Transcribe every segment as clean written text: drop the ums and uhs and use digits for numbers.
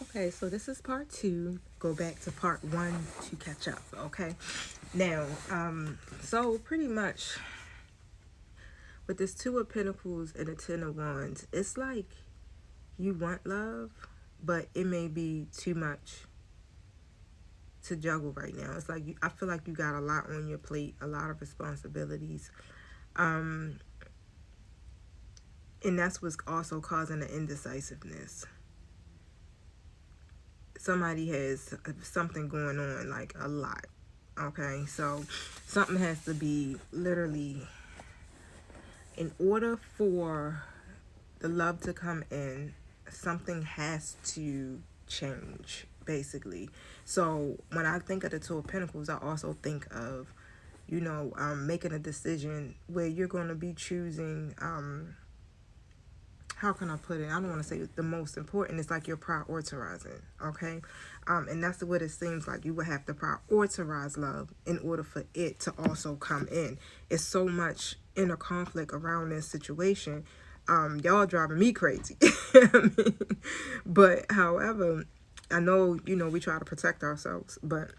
Okay, so this is part two. Go back to part one to catch up. Okay, now, so pretty much with this Two of Pentacles and the Ten of Wands, it's like you want love, but it may be too much to juggle right now. It's like I feel like you got a lot on your plate, a lot of responsibilities, and that's what's also causing the indecisiveness. Somebody has something going on, like a lot. Okay, so something has to be literally, in order for the love to come in, something has to change, basically. So when I think of the Two of Pentacles, I also think of, making a decision where you're going to be choosing, how can I put it? I don't want to say the most important. It's like you're prioritizing, okay? And that's what it seems like. You would have to prioritize love in order for it to also come in. It's so much inner conflict around this situation. Y'all driving me crazy. I mean, but however, I know, we try to protect ourselves, but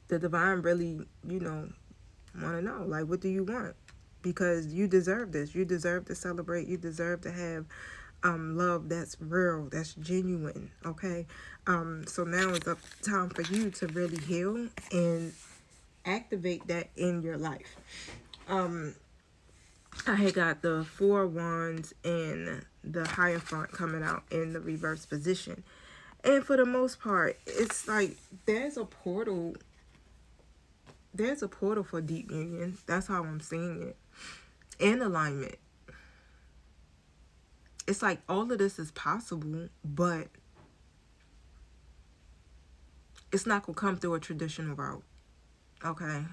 the divine really, want to know, like, what do you want? Because you deserve this. You deserve to celebrate. You deserve to have love that's real, that's genuine. Okay, so now it's up time for you to really heal and activate that in your life. I had got the Four of Wands and the Hierophant coming out in the reverse position, and for the most part, it's like there's a portal. There's a portal for deep union. That's how I'm seeing it. And alignment. It's like all of this is possible, but it's not going to come through a traditional route. Okay?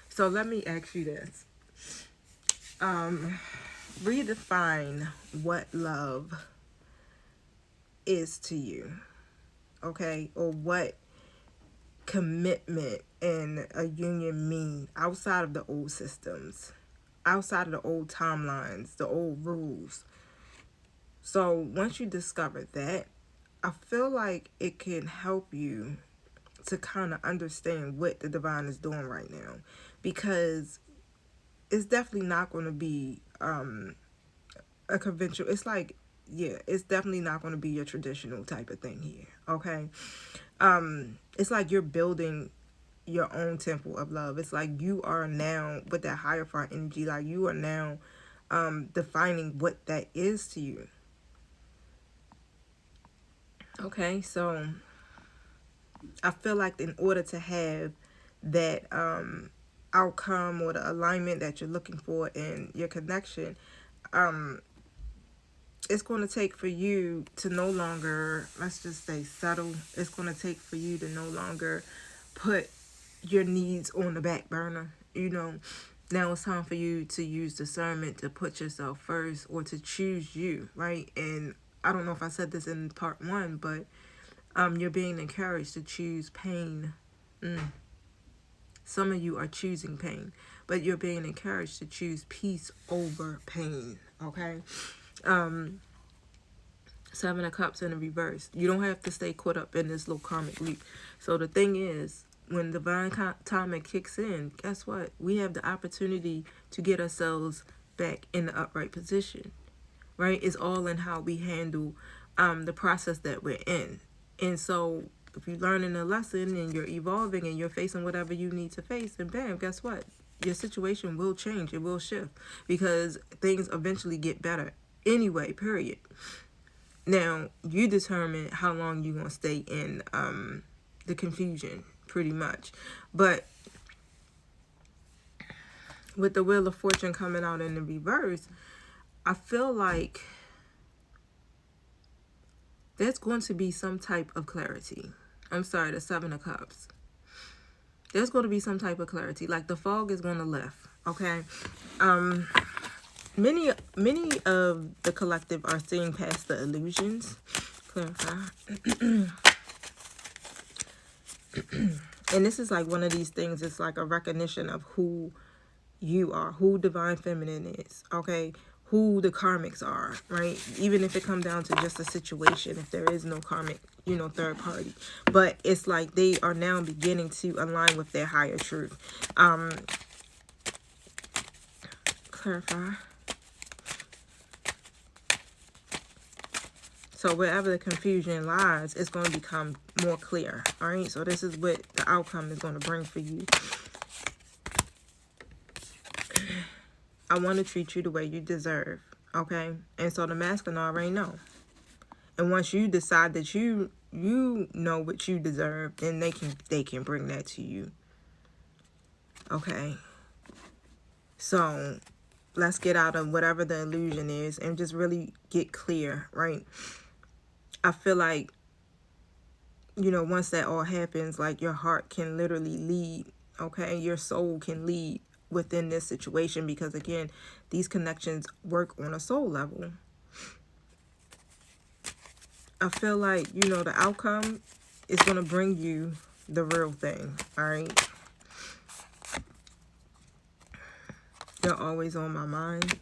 So let me ask you this. Redefine what love is to you. Okay? Or what commitment and a union mean outside of the old systems, outside of the old timelines, the old rules. So once you discover that, I feel like it can help you to kind of understand what the divine is doing right now, because it's definitely not going to be a conventional. It's like, yeah, it's definitely not going to be your traditional type of thing here. Okay, it's like you're building your own temple of love. It's like you are now with that higher front energy. Like you are now defining what that is to you. Okay, so I feel like in order to have that outcome or the alignment that you're looking for in your connection, it's going to take for you to no longer, let's just say, settle. It's going to take for you to no longer put your needs on the back burner. Now it's time for you to use discernment to put yourself first, or to choose you, right? And I don't know if I said this in part one, but you're being encouraged to choose pain. Some of you are choosing pain, but you're being encouraged to choose peace over pain. Okay. Seven of Cups in the reverse. You don't have to stay caught up in this little karmic loop. So the thing is, when divine timing kicks in, guess what? We have the opportunity to get ourselves back in the upright position, right? It's all in how we handle the process that we're in. And so if you're learning a lesson and you're evolving and you're facing whatever you need to face, and bam, guess what? Your situation will change. It will shift, because things eventually get better anyway, period. Now, you determine how long you're going to stay in the confusion, pretty much. But with the Wheel of Fortune coming out in the reverse, I feel like there's going to be some type of clarity. I'm sorry, the Seven of Cups. There's going to be some type of clarity. Like the fog is going to lift, okay? Many of the collective are seeing past the illusions. Clarify. And this is like one of these things. It's like a recognition of who you are, who divine feminine is, okay? who the karmics are, right? Even if it comes down to just a situation, if there is no karmic, third party. But it's like they are now beginning to align with their higher truth. Clarify. So wherever the confusion lies, it's going to become more clear. All right. So this is what the outcome is going to bring for you. I want to treat you the way you deserve. Okay. And so the masculine already know. And once you decide that you know what you deserve, then they can bring that to you. Okay. So let's get out of whatever the illusion is and just really get clear, right? I feel like, once that all happens, like your heart can literally lead, okay? Your soul can lead within this situation because, again, these connections work on a soul level. I feel like, the outcome is going to bring you the real thing, all right? You're always on my mind.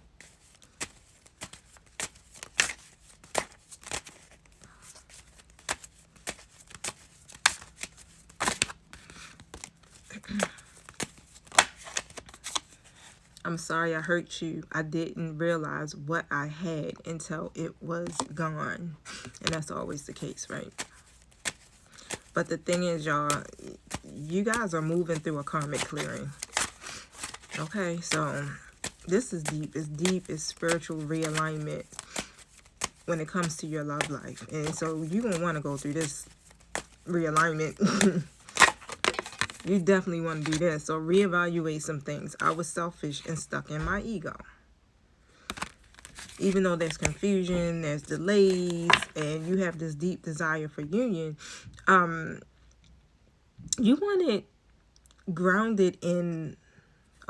I'm sorry I hurt you. I didn't realize what I had until it was gone. And that's always the case, right? But the thing is, y'all, you guys are moving through a karmic clearing. Okay, so this is deep. It's deep. It's spiritual realignment when it comes to your love life. And so you're going to want to go through this realignment. You definitely want to do this. So reevaluate some things. I was selfish and stuck in my ego. Even though there's confusion, there's delays, and you have this deep desire for union, you want it grounded in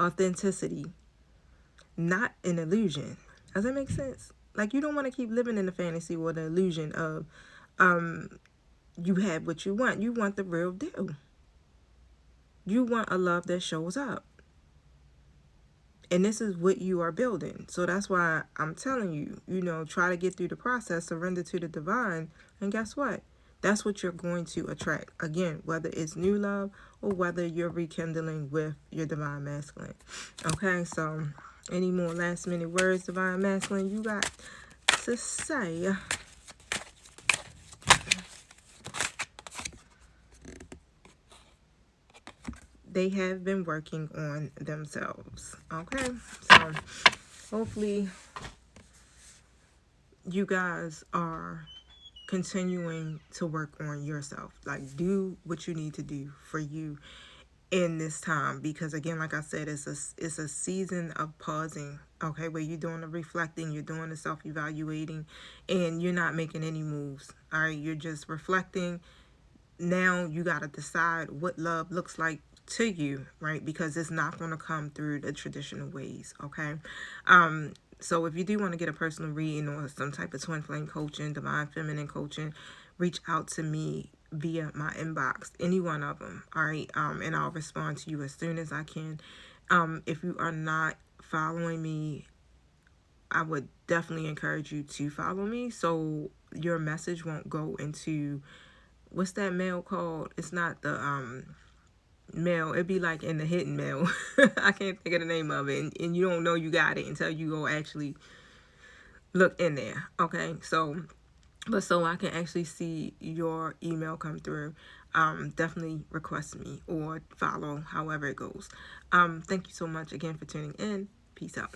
authenticity, not an illusion. Does that make sense? Like, you don't want to keep living in the fantasy or the illusion of you have what you want. You want the real deal. You want a love that shows up. And this is what you are building. So that's why I'm telling you, try to get through the process, surrender to the divine. And guess what? That's what you're going to attract. Again, whether it's new love or whether you're rekindling with your divine masculine. Okay, so any more last minute words, divine masculine, you got to say? They have been working on themselves. Okay, so hopefully you guys are continuing to work on yourself. Like, do what you need to do for you in this time, because again, like I said, it's a season of pausing. Okay, where you're doing the reflecting, you're doing the self-evaluating, and you're not making any moves. All right, you're just reflecting. Now you got to decide what love looks like to you, right? Because it's not going to come through the traditional ways. Okay, so if you do want to get a personal reading or some type of twin flame coaching, divine feminine coaching, reach out to me via my inbox, any one of them. All right, and I'll respond to you as soon as I can. If you are not following me, I would definitely encourage you to follow me so your message won't go into, what's that mail called? It's not the mail. It'd be like in the hidden mail. I can't think of the name of it. And you don't know you got it until you go actually look in there. Okay, so I can actually see your email come through, definitely request me or follow, however it goes. Thank you so much again for tuning in. Peace out.